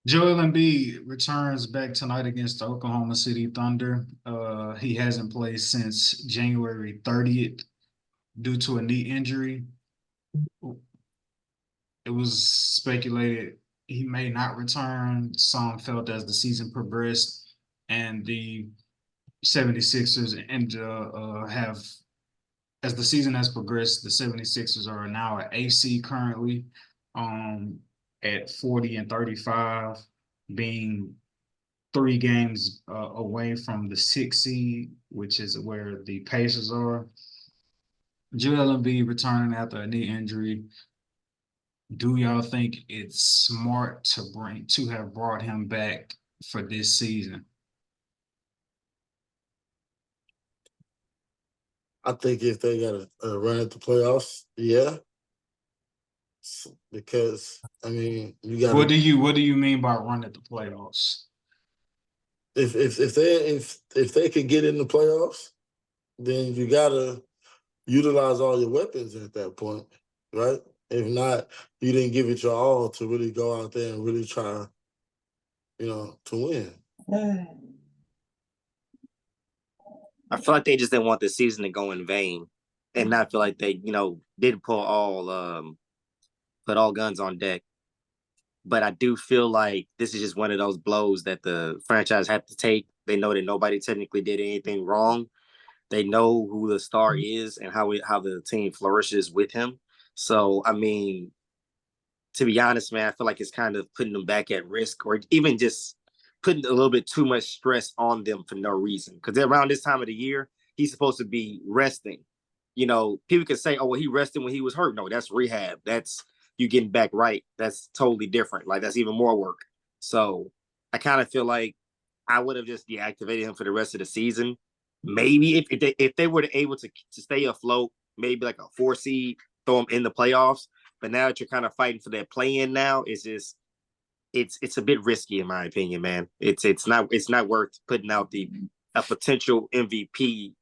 Joel Embiid returns back tonight against the Oklahoma City Thunder. He hasn't played since January 30th due to a knee injury. It was speculated he may not return. Some felt as the season progressed and the 76ers and have as the season has progressed, the 76ers are now at AC currently, um, at 40 and 35, being 3 games away from the 6 seed, which is where the Pacers are. Joel Embiid returning after a knee injury. Do y'all think it's smart to have brought him back for this season? I think if they got a run at the playoffs, yeah, because I mean you got What to do you mean by run at the playoffs? if they could get in the playoffs, then you got to utilize all your weapons at that point, right? If not, you didn't give it your all to really go out there and really try, to win. I feel like they just didn't want the season to go in vain, and not feel like they, did put all guns on deck. But I do feel like this is just one of those blows that the franchise had to take. They know that nobody technically did anything wrong. They know who the star is and how the team flourishes with him. So I mean, to be honest, man, I feel like it's kind of putting them back at risk, or even just putting a little bit too much stress on them for no reason. Because around this time of the year, he's supposed to be resting. People can say, "Oh, well, he rested when he was hurt." No, that's rehab. That's you getting back right. That's totally different. Like that's even more work. So I kind of feel like I would have just deactivated him for the rest of the season. Maybe if they were able to stay afloat, maybe like a 4 seed, throw him in the playoffs. But now that you're kind of fighting for that play in now, it's a bit risky in my opinion, man. It's not worth putting out a potential MVP,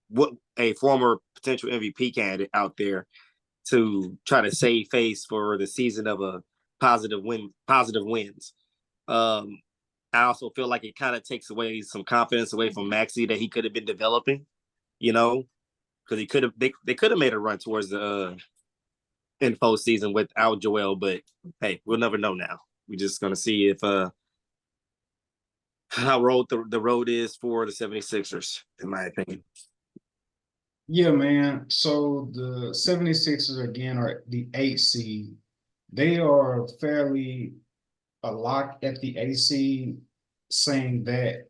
what a former potential MVP candidate out there to try to save face for the season of a positive wins. Um, I also feel like it kind of takes away some confidence away from Maxi that he could have been developing, you know, because they could have made a run towards the in postseason without Joel, but hey, we'll never know now. We're just gonna see if how the road is for the 76ers, in my opinion. Yeah, man. So the 76ers again are the 8 seed. They are fairly a lock at the AC. Saying that,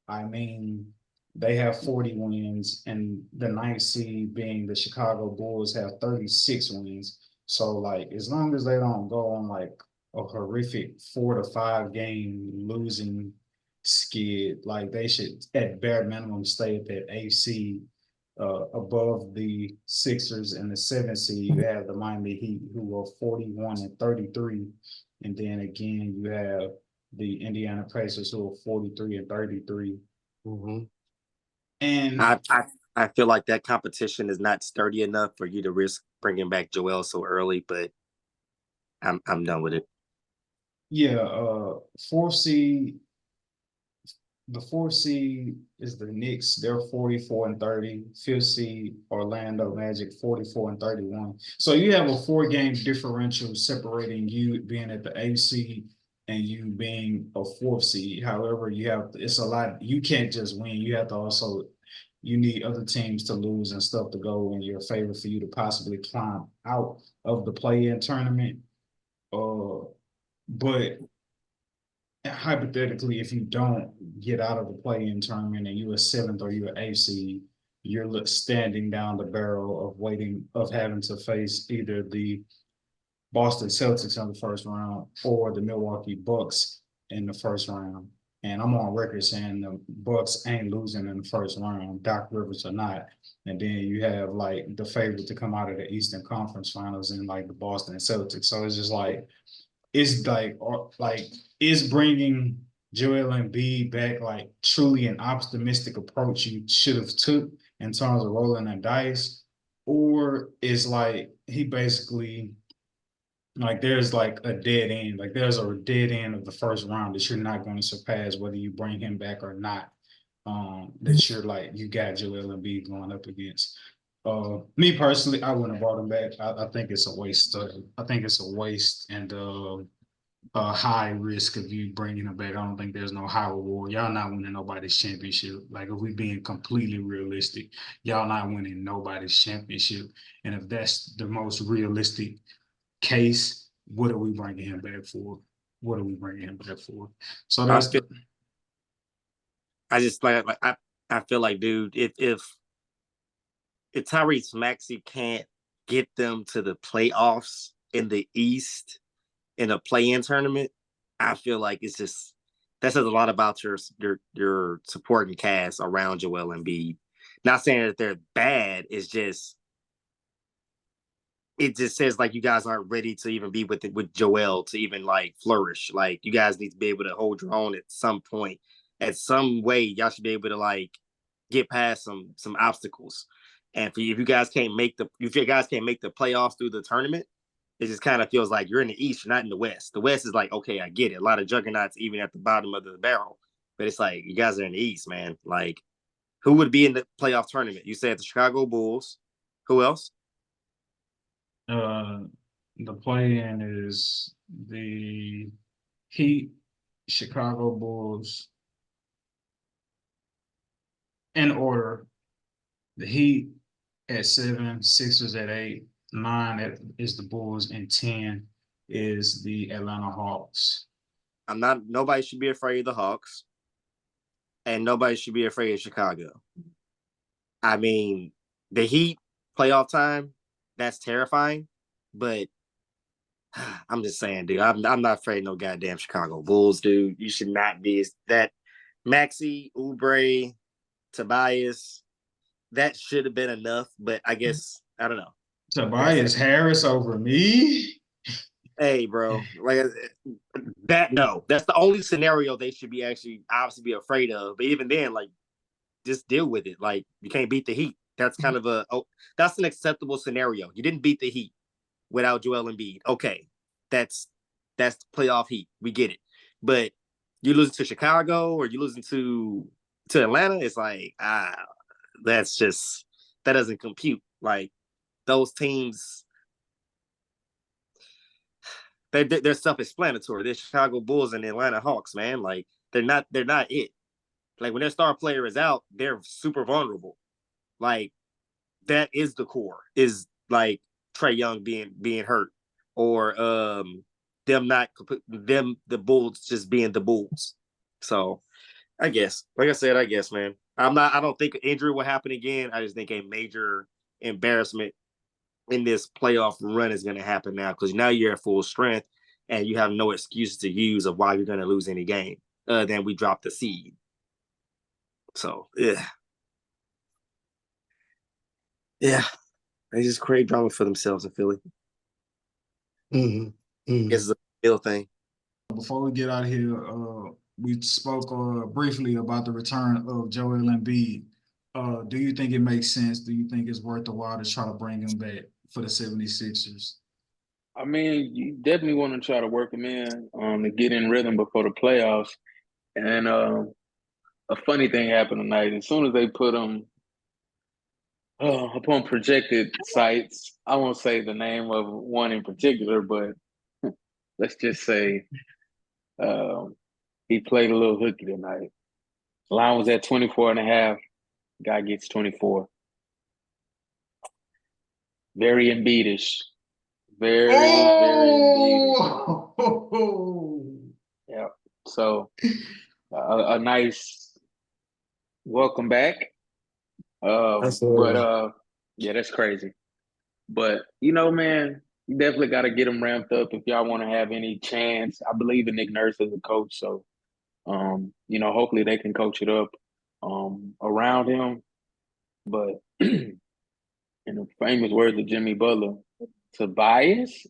I mean, they have 40 wins, and the ninth seed being the Chicago Bulls have 36 wins. So, like, as long as they don't go on like a horrific 4 to 5 game losing skid, like they should at bare minimum stay at that AC. Above the Sixers and the 7 seed, you have the Miami Heat, who are 41 and 33. And then again, you have the Indiana Pacers, who are 43 and 33. Mm-hmm. And I feel like that competition is not sturdy enough for you to risk bringing back Joel so early, but I'm done with it. yeah, fourth seed, the fourth seed is the Knicks. They're 44 and 30. Fifth seed, Orlando Magic, 44 and 31. So you have a 4 game differential separating you being at the A seed and you being a fourth seed. However, it's a lot. You can't just win. You have to also, you need other teams to lose and stuff to go in your favor for you to possibly climb out of the play-in tournament. Uh, but hypothetically, if you don't get out of the play-in tournament and you're a seventh or you're an eighth seed, you're standing down the barrel of having to face either the Boston Celtics in the first round or the Milwaukee Bucks in the first round. And I'm on record saying the Bucks ain't losing in the first round, Doc Rivers or not. And then you have like the favorite to come out of the Eastern Conference Finals in like the Boston Celtics. So it's just like is like is bringing Joel Embiid back like truly an optimistic approach you should have took in terms of rolling the dice, or is like he basically Like there's like a dead end. Like there's a dead end of the first round that you're not going to surpass whether you bring him back or not. That you're like you got Joel Embiid going up against. Me personally, I wouldn't have brought him back. I think it's a waste. I think it's a waste and a high risk of you bringing him back. I don't think there's no high reward. Y'all not winning nobody's championship. Like if we being completely realistic, y'all not winning nobody's championship. And if that's the most realistic case, what are we bringing him back for? What are we bringing him back for? So I that's feel, the I just like I feel like, dude, if Tyrese Maxey can't get them to the playoffs in the East in a play-in tournament, I feel like it's just that says a lot about your supporting cast around Joel Embiid. Not saying that they're bad, it's just it just says like you guys aren't ready to even be with Joel to even like flourish. Like you guys need to be able to hold your own at some point. At some way, y'all should be able to like get past some obstacles. And if you guys can't make the playoffs through the tournament, it just kind of feels like you're in the East, you're not in the West. The West is like, okay, I get it. A lot of juggernauts even at the bottom of the barrel. But it's like you guys are in the East, man. Like who would be in the playoff tournament? You said the Chicago Bulls. Who else? uh the play-in is the Heat, Chicago Bulls in order. The Heat at 7, Sixers at 8, 9 is the Bulls, and 10 is the Atlanta Hawks. Nobody should be afraid of the Hawks, and nobody should be afraid of Chicago. I mean, the Heat playoff time, that's terrifying, but I'm just saying, dude, I'm not afraid of no goddamn Chicago Bulls, dude. You should not be that Maxi, Oubre, Tobias, that should have been enough, but I guess I don't know. Tobias Harris over me. Hey, bro, like that. No, that's the only scenario they should be actually obviously be afraid of. But even then, like, just deal with it. Like, you can't beat the Heat. That's kind of that's an acceptable scenario. You didn't beat the Heat without Joel Embiid. Okay, that's playoff Heat. We get it. But you losing to Chicago or you losing to Atlanta, it's like that's just that doesn't compute. Like those teams they're self-explanatory. They're Chicago Bulls and the Atlanta Hawks, man. Like they're not it. Like when their star player is out, they're super vulnerable. Like that is the core. Is like Trae Young being hurt, or them not them the Bulls just being the Bulls. So I guess, like I said, I guess, man. I don't think injury will happen again. I just think a major embarrassment in this playoff run is going to happen now because now you're at full strength and you have no excuses to use of why you're going to lose any game. Then we drop the seed. So yeah, they just create drama for themselves in Philly. Mm-hmm. Mm-hmm. It's a real thing. Before we get out of here, we spoke briefly about the return of Joel Embiid. Do you think it makes sense? Do you think it's worth the while to try to bring him back for the 76ers? I mean, you definitely want to try to work him in to get in rhythm before the playoffs. And a funny thing happened tonight. As soon as they put him upon projected sites, I won't say the name of one in particular, but let's just say he played a little hooky tonight. Line was at 24 and a half. Guy gets 24. Very Embiidish. Very Embiidish. Yeah. So a nice welcome back. Yeah, that's crazy. But man, you definitely got to get them ramped up if y'all want to have any chance. I believe in Nick Nurse as a coach, so hopefully they can coach it up around him. But in the famous words of Jimmy Butler, Tobias